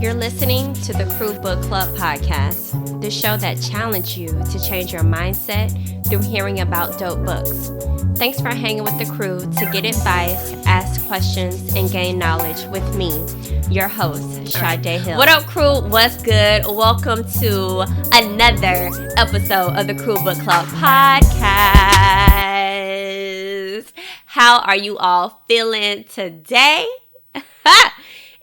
You're listening to the Crew Book Club podcast, the show that challenges you to change your mindset through hearing about dope books. Thanks for hanging with the crew to get advice, ask questions, and gain knowledge with me, your host, Sade Hill. What up, crew? What's good? Welcome to another episode of the Crew Book Club podcast. How are you all feeling today?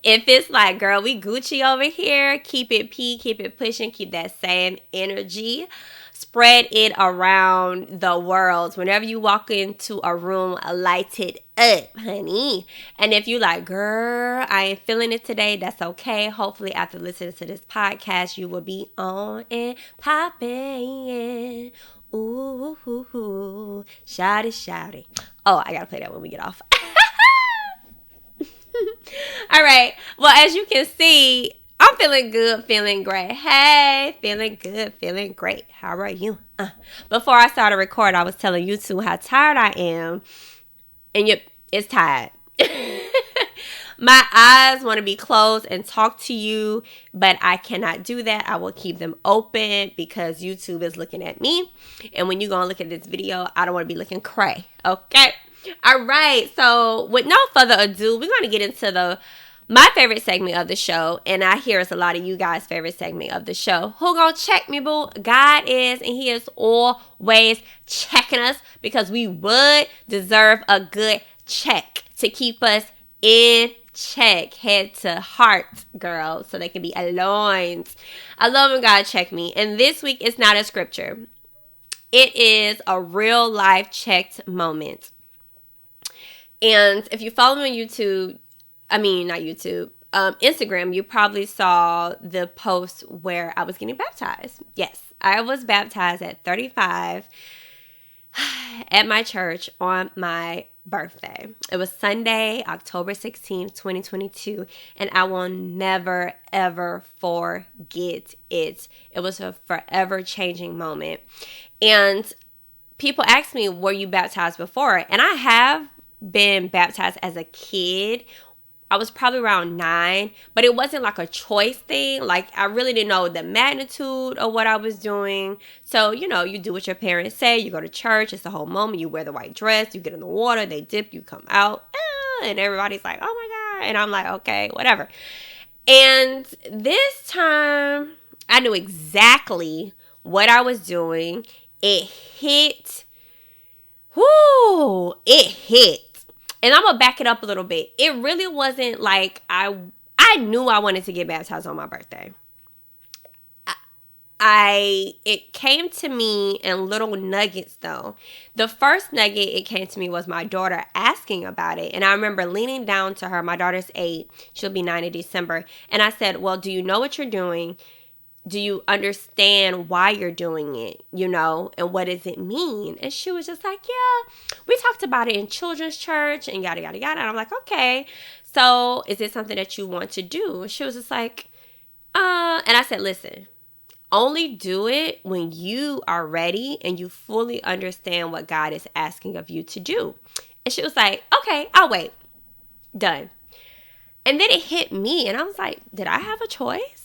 If it's like, girl, we Gucci over here, keep it P, keep it pushing, keep that same energy. Spread it around the world. Whenever you walk into a room, light it up, honey. And if you like, girl, I ain't feeling it today, that's okay. Hopefully after listening to this podcast, you will be on and popping. Ooh, shawty. Oh, I gotta play that when we get off. All right. Well, as you can see, I'm feeling good, feeling great. Hey, feeling good, feeling great. How are you? Before I started recording, I was telling you two how tired I am. And it's tired. My eyes want to be closed and talk to you, but I cannot do that. I will keep them open because YouTube is looking at me. And when you're going to look at this video, I don't want to be looking cray. Okay? All right. So with no further ado, we're going to get into my favorite segment of the show, and I hear it's a lot of you guys' favorite segment of the show. Who gonna check me, boo? God is, and he is always checking us because we would deserve a good check to keep us in check, head to heart, girl, so they can be aligned. I love when God check me, and this week it's not a scripture. It is a real life checked moment. And if you follow me on Instagram, you probably saw the post where I was getting baptized. Yes, I was baptized at 35 at my church on my birthday. It was Sunday, October 16th, 2022, and I will never, ever forget it. It was a forever changing moment. And people ask me, were you baptized before? And I have been baptized as a kid. I was probably around 9, but it wasn't like a choice thing. Like, I really didn't know the magnitude of what I was doing. So, you do what your parents say. You go to church. It's the whole moment. You wear the white dress. You get in the water. They dip. You come out. And everybody's like, oh my God. And I'm like, okay, whatever. And this time, I knew exactly what I was doing. It hit. Whoo! It hit. And I'm going to back it up a little bit. It really wasn't like I knew I wanted to get baptized on my birthday. It came to me in little nuggets, though. The first nugget it came to me was my daughter asking about it. And I remember leaning down to her. My daughter's 8. She'll be 9 in December. And I said, well, do you know what you're doing? Do you understand why you're doing it, and what does it mean? And she was just like, yeah, we talked about it in children's church and yada, yada, yada. And I'm like, okay, so is it something that you want to do? And she was just like, and I said, listen, only do it when you are ready and you fully understand what God is asking of you to do. And she was like, okay, I'll wait. Done. And then it hit me and I was like, did I have a choice?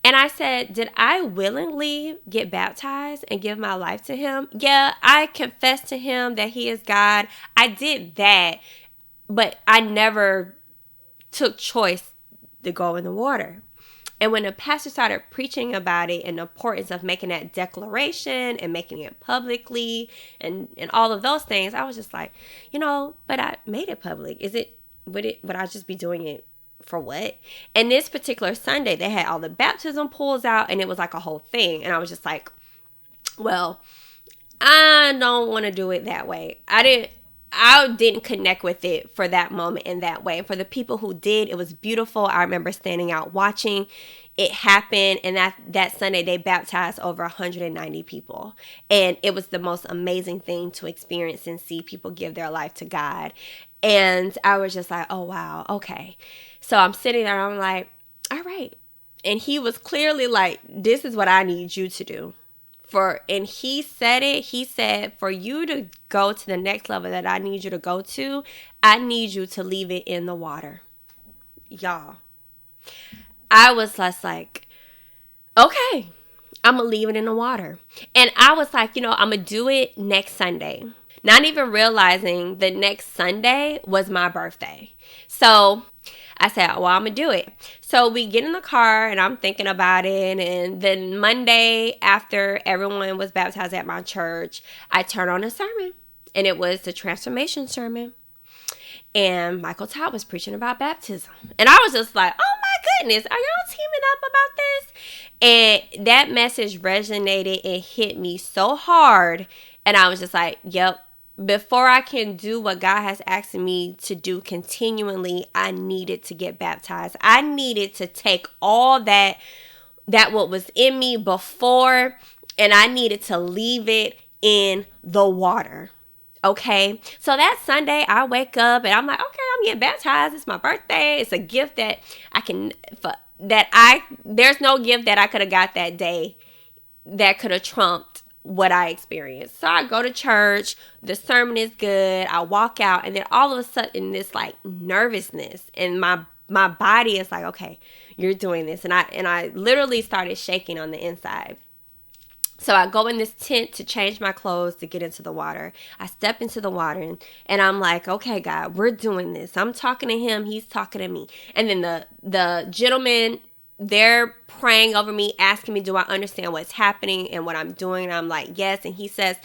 And I said, did I willingly get baptized and give my life to him? Yeah, I confessed to him that he is God. I did that, but I never took choice to go in the water. And when the pastor started preaching about it and the importance of making that declaration and making it publicly and all of those things, I was just like, but I made it public. Would I just be doing it for what? And this particular Sunday, they had all the baptism pools out and it was like a whole thing. And I was just like, well, I don't want to do it that way. I didn't connect with it for that moment in that way. And for the people who did, it was beautiful. I remember standing out watching it happen. And that Sunday, they baptized over 190 people. And it was the most amazing thing to experience and see people give their life to God. And I was just like, oh, wow, okay. So I'm sitting there, I'm like, all right. And he was clearly like, this is what I need you to do. And he said, for you to go to the next level that I need you to go to, I need you to leave it in the water. Y'all. I was just like, okay, I'm going to leave it in the water. And I was like, I'm going to do it next Sunday. Not even realizing the next Sunday was my birthday. So I said, well, I'm going to do it. So we get in the car and I'm thinking about it. And then Monday, after everyone was baptized at my church, I turned on a sermon. And it was the transformation sermon. And Michael Todd was preaching about baptism. And I was just like, oh my goodness, are y'all teaming up about this? And that message resonated and hit me so hard. And I was just like, yep. Before I can do what God has asked me to do continually, I needed to get baptized. I needed to take all that what was in me before, and I needed to leave it in the water. Okay, so that Sunday I wake up and I'm like, okay, I'm getting baptized. It's my birthday. It's a gift that there's no gift that I could have got that day that could have trumped what I experienced. So I go to church, the sermon is good, I walk out, and then all of a sudden this like nervousness and my body is like, okay, you're doing this. And I literally started shaking on the inside. So I go in this tent to change my clothes to get into the water. I step into the water and I'm like, okay, God, we're doing this. I'm talking to him. He's talking to me. And then the gentleman, they're praying over me, asking me, do I understand what's happening and what I'm doing? And I'm like, yes. And he says,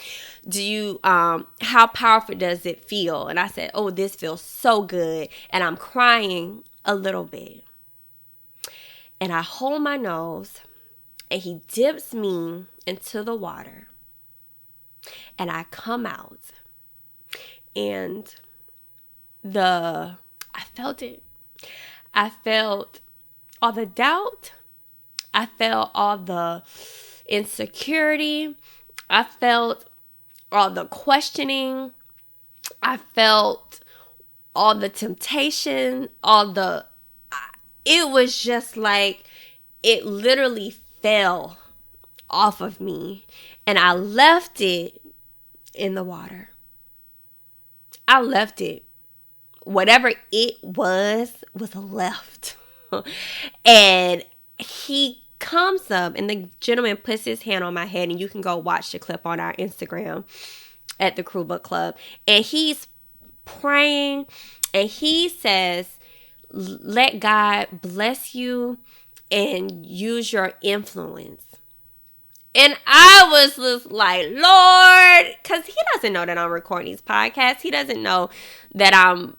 how powerful does it feel? And I said, oh, this feels so good. And I'm crying a little bit. And I hold my nose and he dips me into the water. And I come out. And I felt it. I felt all the doubt. I felt all the insecurity. I felt all the questioning. I felt all the temptation, it was just like it literally fell off of me and I left it in the water. I left it. Whatever it was left. And he comes up and the gentleman puts his hand on my head, and you can go watch the clip on our Instagram at the Crew Book Club. And he's praying and he says, let God bless you and use your influence. And I was just like, Lord, because he doesn't know that I'm recording these podcasts. He doesn't know that I'm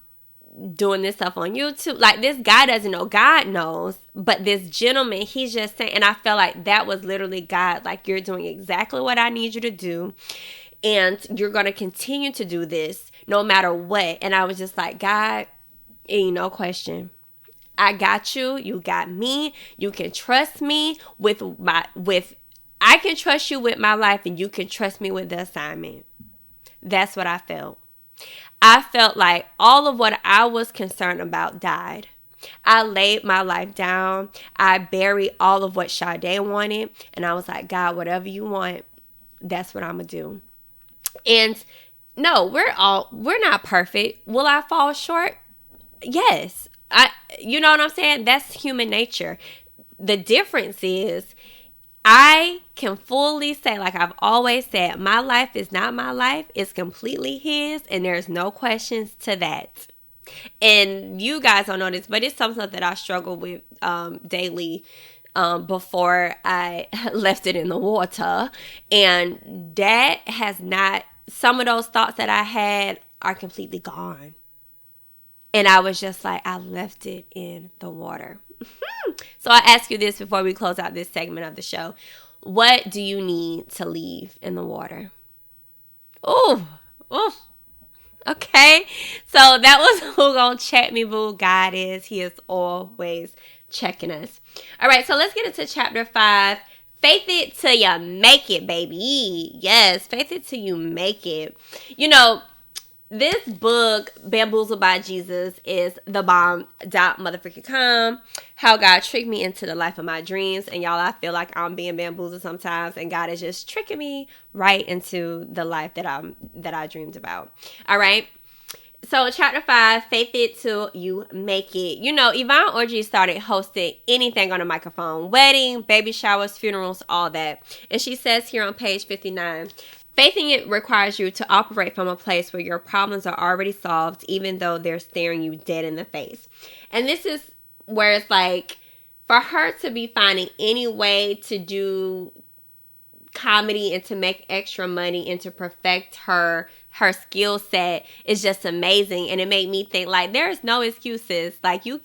doing this stuff on YouTube. Like, this guy doesn't know. God knows. But this gentleman, he's just saying, and I felt like that was literally God. Like, you're doing exactly what I need you to do. And you're going to continue to do this no matter what. And I was just like, God, ain't no question. I got you. You got me. You can trust me I can trust you with my life, and you can trust me with the assignment. That's what I felt. I felt like all of what I was concerned about died. I laid my life down. I buried all of what Sade wanted. And I was like, God, whatever you want, that's what I'm going to do. And no, we're not perfect. Will I fall short? Yes. You know what I'm saying? That's human nature. The difference is I can fully say, like I've always said, my life is not my life. It's completely his, and there's no questions to that. And you guys don't know this, but it's something that I struggle with daily before I left it in the water. And that has not, some of those thoughts that I had are completely gone. And I was just like, I left it in the water. So I ask you this before we close out this segment of the show. What do you need to leave in the water? Oh, okay. So that was who Gon Check Me Boo God is. He is always checking us. All right, so let's get into chapter 5. Faith it till you make it, baby. Yes, faith it till you make it. You know, this book, Bamboozled by Jesus, is the bomb.motherfucking.com. How God tricked me into the life of my dreams. And y'all, I feel like I'm being bamboozled sometimes. And God is just tricking me right into the life that I dreamed about. All right. So chapter 5, faith it till you make it. You know, Yvonne Orji started hosting anything on a microphone. Wedding, baby showers, funerals, all that. And she says here on page 59, faithing it requires you to operate from a place where your problems are already solved, even though they're staring you dead in the face. And this is where it's like, for her to be finding any way to do comedy and to make extra money and to perfect her skill set is just amazing. And it made me think, like, there's no excuses. Like you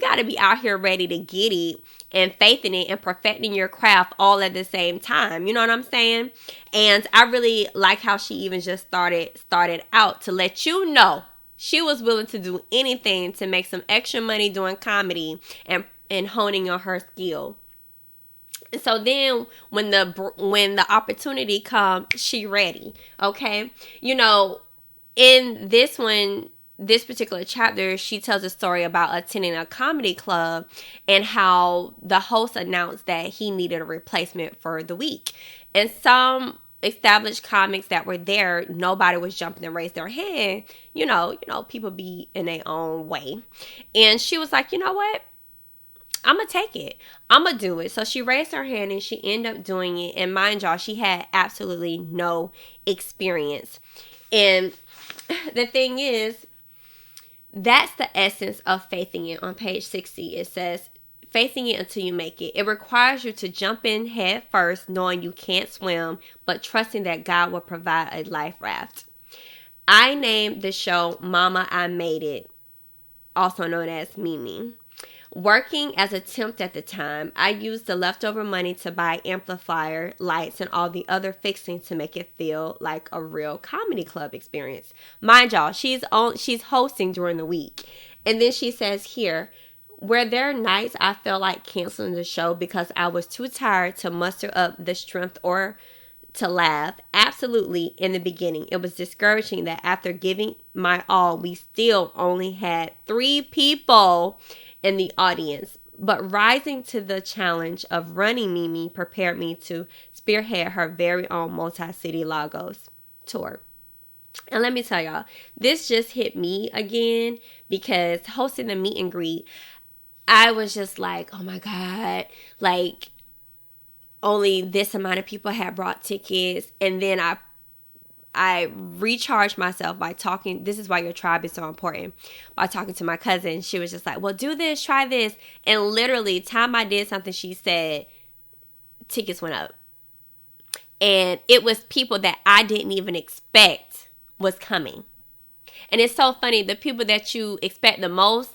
got to be out here ready to get it and faithing it and perfecting your craft all at the same time. You know what I'm saying? And I really like how she even just started out to let you know she was willing to do anything to make some extra money doing comedy and honing on her skill. So then when the opportunity comes, she ready. Okay. You know, in this particular chapter, she tells a story about attending a comedy club and how the host announced that he needed a replacement for the week. And some established comics that were there, nobody was jumping and raised their hand. You know, people be in their own way. And she was like, you know what? I'm going to take it. I'm going to do it. So she raised her hand and she ended up doing it. And mind y'all, she had absolutely no experience. And the thing is, that's the essence of faithing it. On page 60, it says, faithing it until you make it. It requires you to jump in head first, knowing you can't swim, but trusting that God will provide a life raft. I named the show Mama, I Made It, also known as Mimi. Working as a temp at the time, I used the leftover money to buy amplifier, lights, and all the other fixings to make it feel like a real comedy club experience. Mind y'all, she's hosting during the week. And then she says here, were there nights I felt like canceling the show because I was too tired to muster up the strength or to laugh? Absolutely. In the beginning, it was discouraging that after giving my all, we still only had 3 people in the audience. But rising to the challenge of running Mimi prepared me to spearhead her very own multi-city Lagos tour. And let me tell y'all, this just hit me again because hosting the meet and greet, I was just like, oh my God, like only this amount of people had brought tickets. And then I recharged myself by talking. This is why your tribe is so important. By talking to my cousin, she was just like, well, do this, try this. And literally, time I did something she said, tickets went up. And it was people that I didn't even expect was coming. And it's so funny, the people that you expect the most,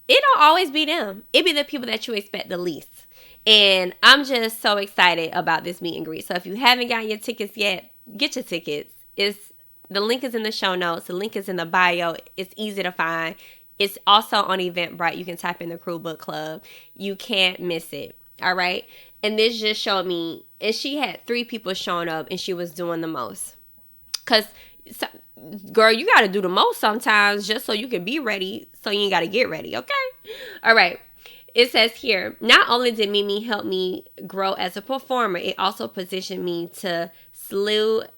it don't always be them. It be the people that you expect the least. And I'm just so excited about this meet and greet. So if you haven't gotten your tickets yet, get your tickets. The link is in the show notes. The link is in the bio. It's easy to find. It's also on Eventbrite. You can type in the Crew Book Club. You can't miss it. All right. And this just showed me, and she had 3 people showing up and she was doing the most. Because, girl, you got to do the most sometimes just so you can be ready. So you ain't got to get ready. Okay. All right. It says here, not only did Mimi help me grow as a performer, it also positioned me to meet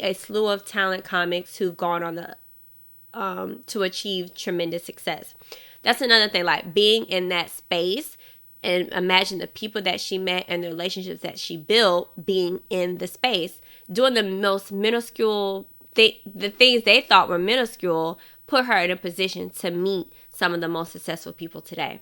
a slew of talent comics who've gone on to achieve tremendous success. That's another thing, like being in that space and imagine the people that she met and the relationships that she built being in the space, doing the most minuscule the things they thought were minuscule, put her in a position to meet some of the most successful people today.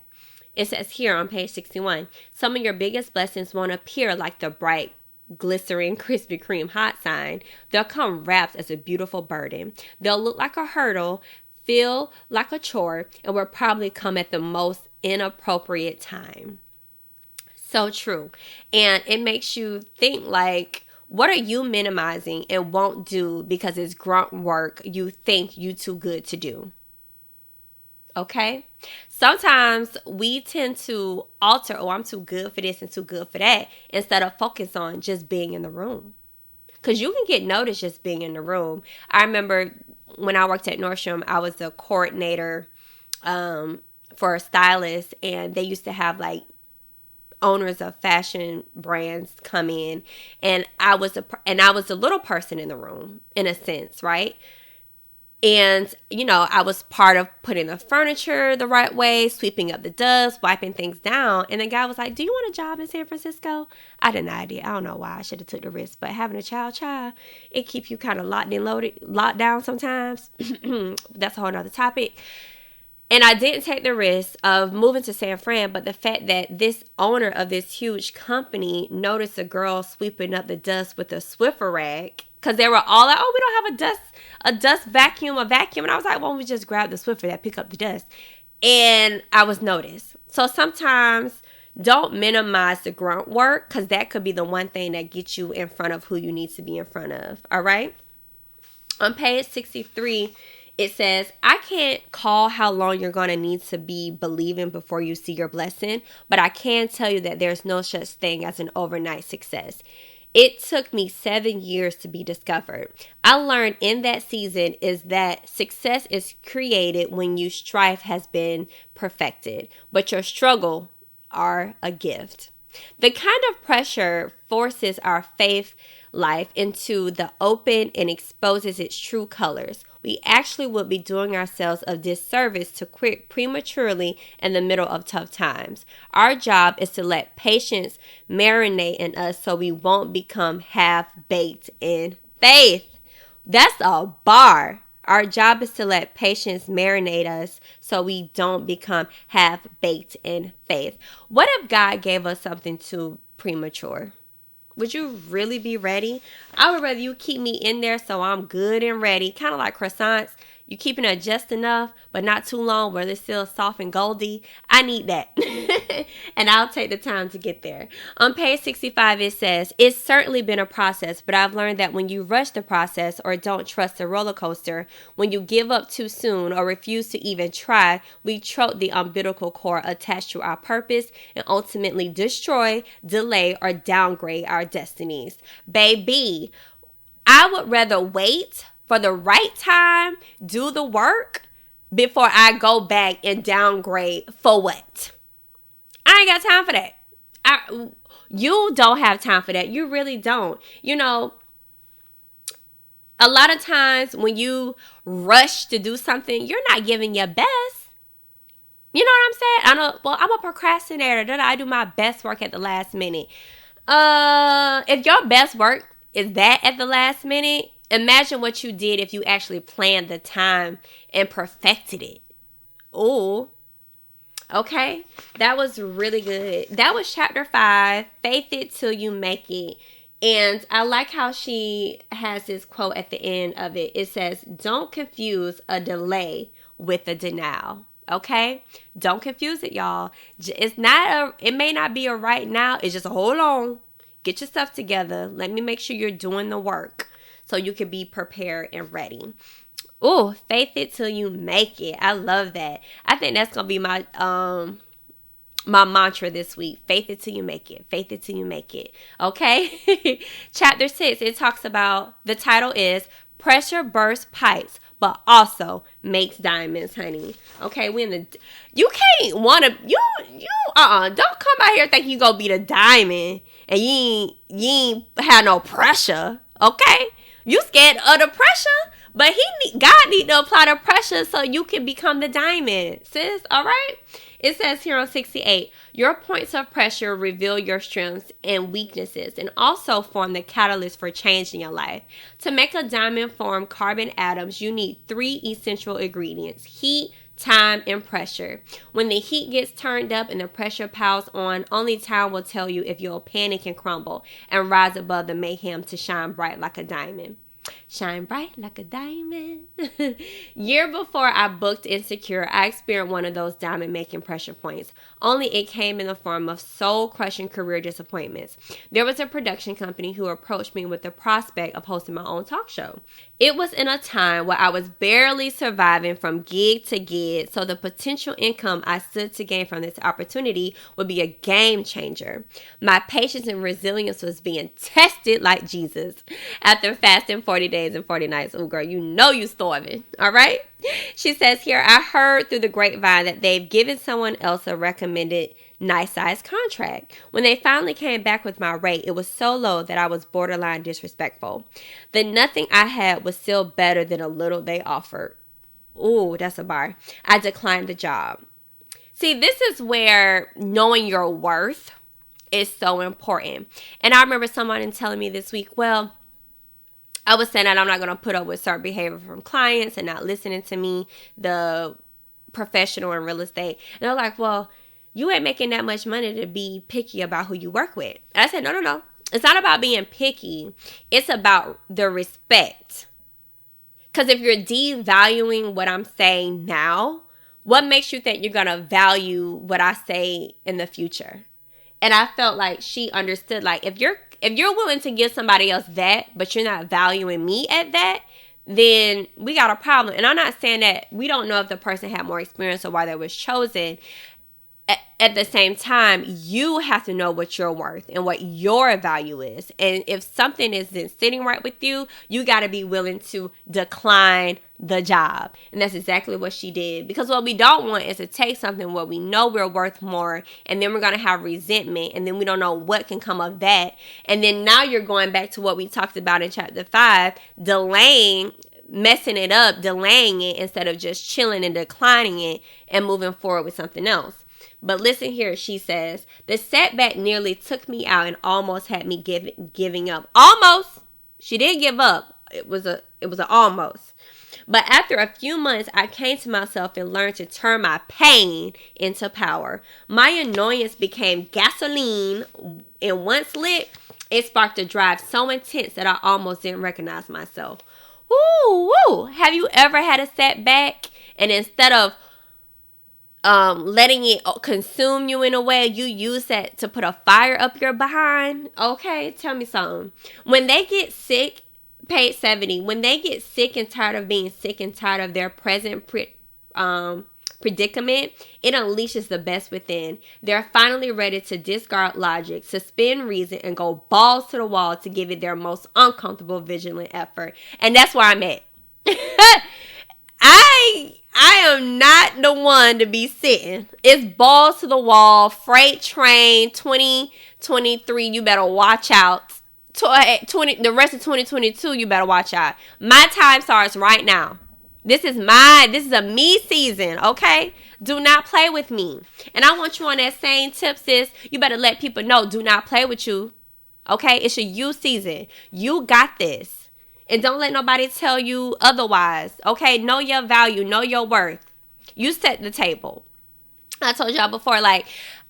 It says here on page 61, some of your biggest blessings won't appear like the bright, glistering Krispy Kreme hot sign. They'll come wrapped as a beautiful burden. They'll look like a hurdle, feel like a chore, and will probably come at the most inappropriate time. So true. And it makes you think, like, what are you minimizing and won't do because it's grunt work you think you too good to do? Okay? Sometimes we tend to alter, oh, I'm too good for this and too good for that, instead of focus on just being in the room. Because you can get noticed just being in the room. I remember when I worked at Nordstrom, I was the coordinator for a stylist, and they used to have like owners of fashion brands come in, and I was a little person in the room, in a sense, right? And, I was part of putting the furniture the right way, sweeping up the dust, wiping things down. And the guy was like, "Do you want a job in San Francisco?" I denied it. I don't know why. I should have took the risk. But having a child, it keeps you kind of locked down sometimes. That's a whole nother topic. And I didn't take the risk of moving to San Fran, but the fact that this owner of this huge company noticed a girl sweeping up the dust with a Swiffer rag, because they were all like, "Oh, we don't have a dust vacuum, a vacuum." And I was like, "Why don't we just grab the Swiffer that pick up the dust?" And I was noticed. So sometimes don't minimize the grunt work, because that could be the one thing that gets you in front of who you need to be in front of. All right. On page 63, it says, "I can't call how long you're going to need to be believing before you see your blessing, but I can tell you that there's no such thing as an overnight success. It took me 7 years to be discovered. I learned in that season is that success is created when your strife has been perfected, but your struggle are a gift." The kind of pressure forces our faith life into the open and exposes its true colors. We actually would be doing ourselves a disservice to quit prematurely in the middle of tough times. Our job is to let patience marinate in us so we won't become half-baked in faith. That's a bar. Our job is to let patience marinate us so we don't become half-baked in faith. What if God gave us something too premature? Would you really be ready? I would rather you keep me in there so I'm good and ready. Kind of like croissants. You keeping it just enough, but not too long where they're still soft and goldy. I need that. And I'll take the time to get there. On page 65, it says, "It's certainly been a process, but I've learned that when you rush the process or don't trust the roller coaster, when you give up too soon or refuse to even try, we choke the umbilical cord attached to our purpose and ultimately destroy, delay, or downgrade our destinies." Baby, I would rather wait for the right time, do the work, before I go back and downgrade for what? I ain't got time for that. You don't have time for that. You really don't. A lot of times when you rush to do something, you're not giving your best. You know what I'm saying? I'm a procrastinator. I do my best work at the last minute. If your best work is that at the last minute, imagine what you did if you actually planned the time and perfected it. Oh, okay. That was really good. That was chapter 5, Faith It Till You Make It. And I like how she has this quote at the end of it. It says, "Don't confuse a delay with a denial." Okay? Don't confuse it, y'all. It may not be a right now. It's just a hold on. Get your stuff together. Let me make sure you're doing the work so you can be prepared and ready. Oh, faith it till you make it. I love that. I think that's going to be my mantra this week. Faith it till you make it. Faith it till you make it. Okay? Chapter 6, it talks about, the title is Pressure Bursts Pipes, but also makes diamonds, honey. Okay, you can't want to, don't come out here thinking you gonna be the diamond and you ain't have no pressure, okay? You scared of the pressure, but God need to apply the pressure so you can become the diamond, sis, all right? It says here on 68, your points of pressure reveal your strengths and weaknesses and also form the catalyst for change in your life. To make a diamond form carbon atoms, you need 3 essential ingredients: heat, time, and pressure. When the heat gets turned up and the pressure piles on, only time will tell you if you'll panic and crumble and rise above the mayhem to shine bright like a diamond. Shine bright like a diamond. Year before I booked Insecure, I experienced one of those diamond-making pressure points. Only it came in the form of soul-crushing career disappointments. There was a production company who approached me with the prospect of hosting my own talk show. It was in a time where I was barely surviving from gig to gig, so the potential income I stood to gain from this opportunity would be a game changer. My patience and resilience was being tested like Jesus. After fasting 40 days days and 40 nights. Oh, girl, you know you starving. All right. She says here, I heard through the grapevine that they've given someone else a recommended nice size contract. When they finally came back with my rate, it was so low that I was borderline disrespectful. The nothing I had was still better than a little they offered. Ooh, that's a bar. I declined the job. See, this is where knowing your worth is so important. And I remember someone telling me this week, well, I was saying that I'm not going to put up with certain behavior from clients and not listening to me, the professional in real estate. And they're like, well, you ain't making that much money to be picky about who you work with. And I said, no. It's not about being picky. It's about the respect. Because if you're devaluing what I'm saying now, what makes you think you're going to value what I say in the future? And I felt like she understood, like, if you're willing to give somebody else that, but you're not valuing me at that, then we got a problem. And I'm not saying that we don't know if the person had more experience or why they was chosen. At the same time, you have to know what you're worth and what your value is. And if something isn't sitting right with you, you got to be willing to decline the job. And that's exactly what she did. Because what we don't want is to take something where we know we're worth more, and then we're going to have resentment, and then we don't know what can come of that. And then now you're going back to what we talked about in chapter 5, messing it up, delaying it instead of just chilling and declining it and moving forward with something else. But listen here, she says, the setback nearly took me out and almost had me giving up. Almost. She didn't give up. It was an almost. But after a few months, I came to myself and learned to turn my pain into power. My annoyance became gasoline, and once lit, it sparked a drive so intense that I almost didn't recognize myself. Woo! Have you ever had a setback, and instead of letting it consume you in a way, you use that to put a fire up your behind? Okay, tell me something. When they get sick, page 70, when they get sick and tired of being sick and tired of their present predicament, it unleashes the best within. They're finally ready to discard logic, suspend reason, and go balls to the wall to give it their most uncomfortable, vigilant effort. And that's where I'm at. I am not the one to be sitting. It's balls to the wall, freight train, 2023, you better watch out. The rest of 2022, you better watch out. My time starts right now. This is a me season, okay? Do not play with me. And I want you on that same tip, sis. You better let people know, do not play with you. Okay? It's a you season. You got this. And don't let nobody tell you otherwise. Okay? Know your value. Know your worth. You set the table. I told y'all before, like,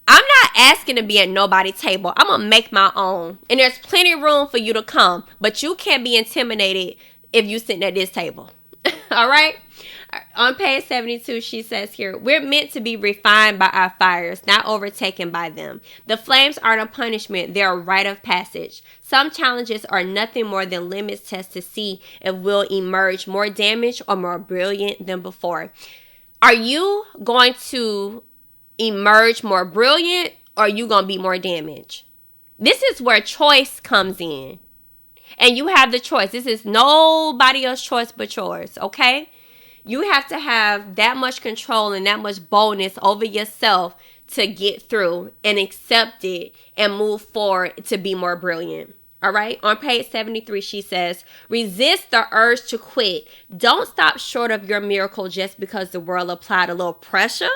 I'm not asking to be at nobody's table. I'm going to make my own. And there's plenty of room for you to come. But you can't be intimidated if you sitting at this table. All right? On page 72, she says here, we're meant to be refined by our fires, not overtaken by them. The flames aren't a punishment. They're a rite of passage. Some challenges are nothing more than limits tests to see if we'll emerge more damaged or more brilliant than before. Are you going to emerge more brilliant, or are you going to be more damaged? This is where choice comes in. And you have the choice. This is nobody else's choice but yours, okay? You have to have that much control and that much boldness over yourself to get through and accept it and move forward to be more brilliant. All right. On page 73, she says, resist the urge to quit. Don't stop short of your miracle just because the world applied a little pressure.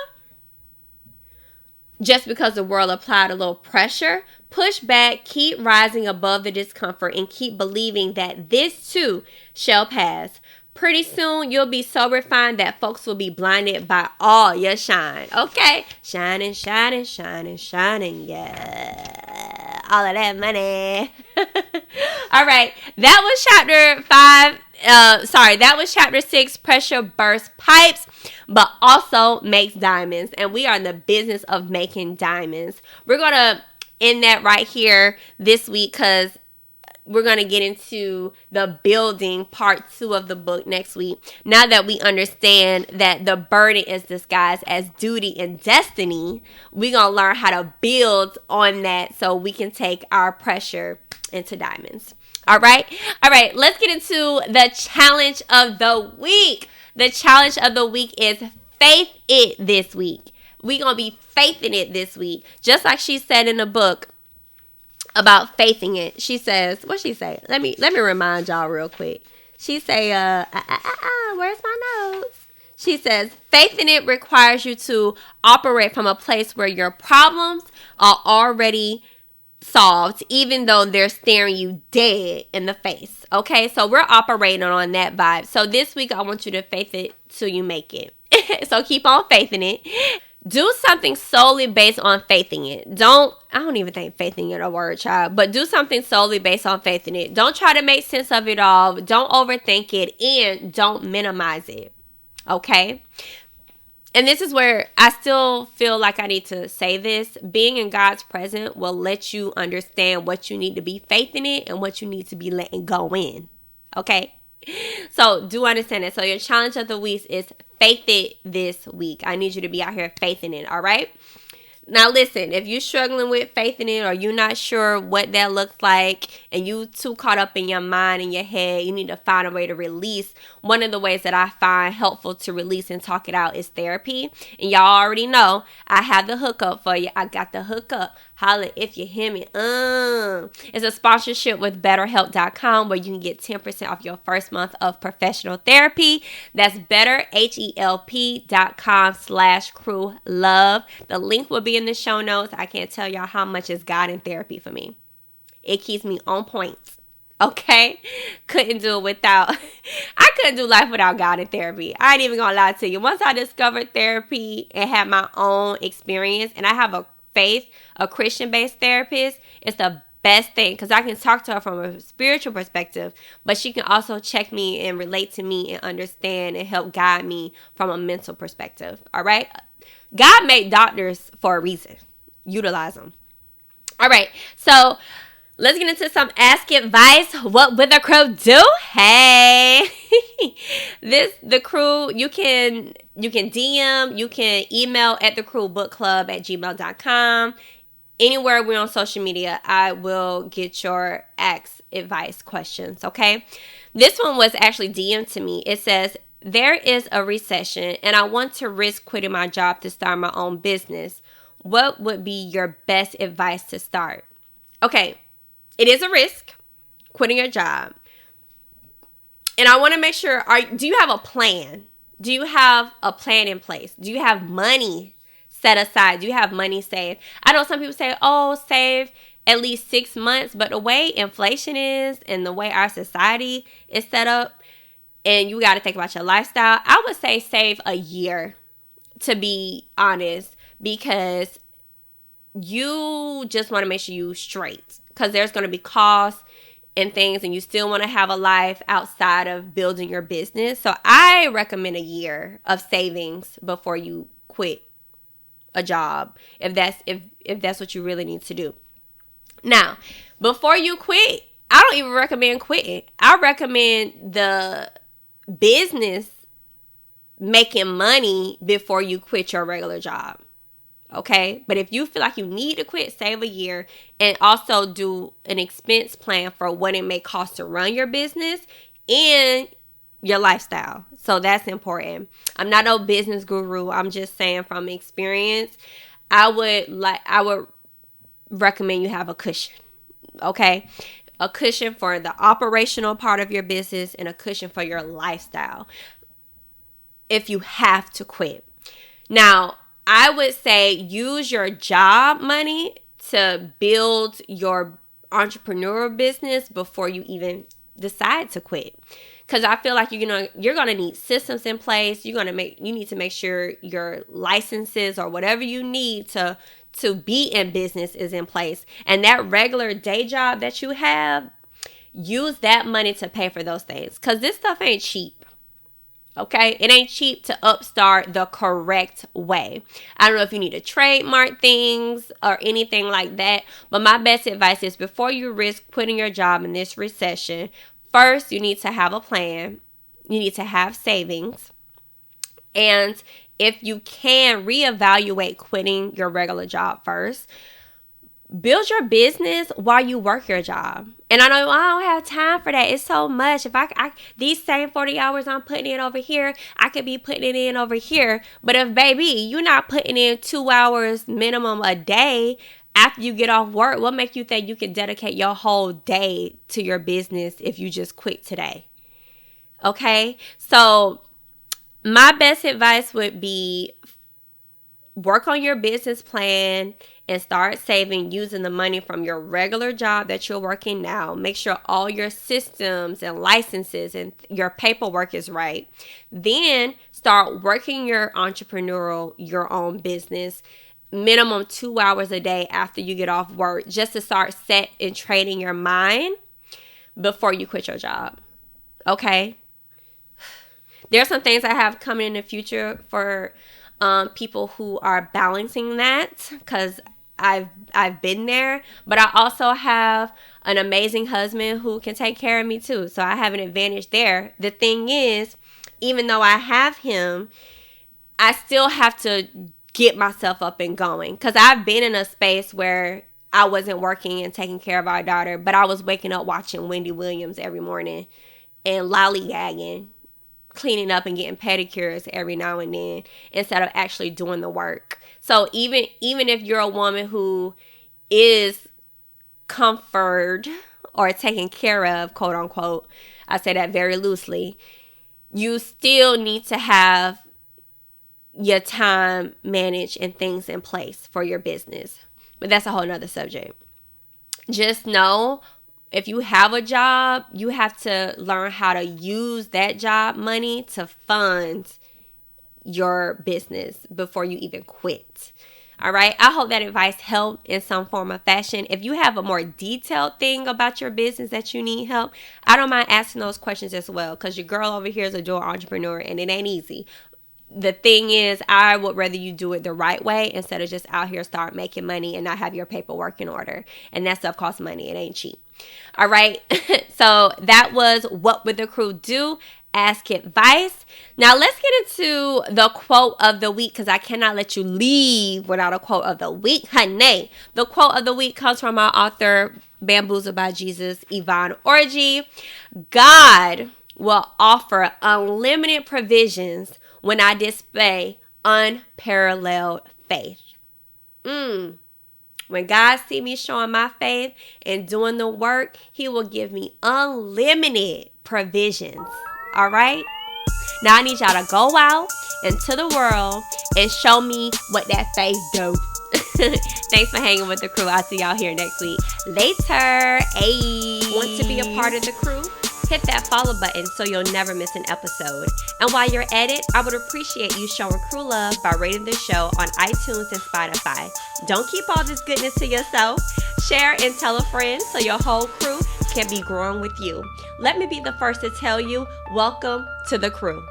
Push back, keep rising above the discomfort, and keep believing that this too shall pass. Pretty soon, you'll be so refined that folks will be blinded by all your shine. Okay? Shining, shining, shining, shining, yeah. All of that money. All right. That was chapter 5. That was chapter 6, pressure bursts pipes, but also makes diamonds. And we are in the business of making diamonds. We're going to end that right here this week because we're going to get into the building part 2 of the book next week. Now that we understand that the burden is disguised as duty and destiny, we're going to learn how to build on that so we can take our pressure into diamonds. All right. All right. Let's get into the challenge of the week. The challenge of the week is faith it this week. We're going to be faithing it this week. Just like she said in the book about faithing it. She says, what she say? Let me remind y'all real quick. She say, where's my notes? She says, faith in it requires you to operate from a place where your problems are already solved, even though they're staring you dead in the face. Okay, so we're operating on that vibe. So this week, I want you to faith it till you make it. So keep on faithing it. Do something solely based on faithing it. I don't even think faithing it a word, child, but do something solely based on faithing it. Don't try to make sense of it all. Don't overthink it, and don't minimize it. Okay? And this is where I still feel like I need to say this. Being in God's presence will let you understand what you need to be faithing it and what you need to be letting go in. Okay? So do understand it. So your challenge of the week is faith it this week. I need you to be out here faithing it. All right? Now listen, if you're struggling with faith in it, or you're not sure what that looks like, and you too caught up in your mind and your head, you need to find a way to release. One of the ways that I find helpful to release and talk it out is therapy. And y'all already know I have the hookup for you. I got the hookup. Holla if you hear me. It's a sponsorship with BetterHelp.com where you can get 10% off your first month of professional therapy. That's BetterHelp.com/crewlove. The link will be in the show notes. I can't tell y'all how much is God in therapy for me. It keeps me on point. Okay? Couldn't do life without God in therapy. I ain't even gonna lie to you. Once I discovered therapy and had my own experience, and I have a Christian-based therapist, it's the best thing because I can talk to her from a spiritual perspective, but she can also check me and relate to me and understand and help guide me from a mental perspective. All right? God made doctors for a reason. Utilize them. All right. So let's get into some Ask Advice. What would the crew do? Hey, the crew, you can DM, you can email at thecrewbookclub@gmail.com. Anywhere we're on social media, I will get your Ask Advice questions, okay? This one was actually DM'd to me. It says, there is a recession and I want to risk quitting my job to start my own business. What would be your best advice to start? Okay, it is a risk, quitting your job. And I want to make sure, do you have a plan? Do you have a plan in place? Do you have money set aside? Do you have money saved? I know some people say, save at least 6 months. But the way inflation is and the way our society is set up, and you got to think about your lifestyle, I would say save a year, to be honest, because you just want to make sure you straight. Because there's going to be costs and things, and you still want to have a life outside of building your business. So I recommend a year of savings before you quit a job, if that's what you really need to do. Now, before you quit, I don't even recommend quitting. I recommend the business making money before you quit your regular job. Okay? But if you feel like you need to quit, save a year and also do an expense plan for what it may cost to run your business and your lifestyle. So that's important. I'm not no business guru. I'm just saying from experience, I would recommend you have a cushion. Okay? A cushion for the operational part of your business and a cushion for your lifestyle if you have to quit. Now, I would say use your job money to build your entrepreneurial business before you even decide to quit. Because I feel like you're gonna need systems in place. You need to make sure your licenses or whatever you need to be in business is in place. And that regular day job that you have, use that money to pay for those things. Because this stuff ain't cheap. Okay? It ain't cheap to upstart the correct way. I don't know if you need to trademark things or anything like that. But my best advice is before you risk quitting your job in this recession, first, you need to have a plan. You need to have savings. And if you can, reevaluate quitting your regular job first. build your business while you work your job. And I know I don't have time for that. It's so much. If I these same 40 hours I'm putting in over here, I could be putting it in over here. But if, baby, you're not putting in 2 hours minimum a day after you get off work, what makes you think you can dedicate your whole day to your business if you just quit today? Okay? So my best advice would be work on your business plan and start saving using the money from your regular job that you're working now. Make sure all your systems and licenses and your paperwork is right. Then start working your own business minimum 2 hours a day after you get off work, just to start set and training your mind before you quit your job. Okay? There's some things I have coming in the future for people who are balancing that, because I've been there, but I also have an amazing husband who can take care of me too. So I have an advantage there. The thing is, even though I have him, I still have to get myself up and going, because I've been in a space where I wasn't working and taking care of our daughter, but I was waking up watching Wendy Williams every morning and lollygagging, cleaning up and getting pedicures every now and then instead of actually doing the work. So even if you're a woman who is comforted or taken care of, quote unquote, I say that very loosely, you still need to have your time managed and things in place for your business. But that's a whole nother subject. Just know, if you have a job, you have to learn how to use that job money to fund your business before you even quit. All right. I hope that advice helped in some form or fashion. If you have a more detailed thing about your business that you need help, I don't mind asking those questions as well, because your girl over here is a dual entrepreneur and it ain't easy. The thing is, I would rather you do it the right way instead of just out here start making money and not have your paperwork in order. And that stuff costs money. It ain't cheap. All right. So that was What Would the Crew Do? Ask advice. Now let's get into the quote of the week, because I cannot let you leave without a quote of the week, honey. The quote of the week comes from our author, Bamboozled by Jesus, Yvonne Orji. God will offer unlimited provisions when I display unparalleled faith. When God see me showing my faith and doing the work, he will give me unlimited provisions. All right? Now I need y'all to go out into the world and show me what that faith do. Thanks for hanging with the crew. I'll see y'all here next week. Later. Hey. Want to be a part of the crew? Hit that follow button so you'll never miss an episode. And while you're at it, I would appreciate you showing crew love by rating the show on iTunes and Spotify. Don't keep all this goodness to yourself. Share and tell a friend so your whole crew can be growing with you. Let me be the first to tell you, welcome to the crew.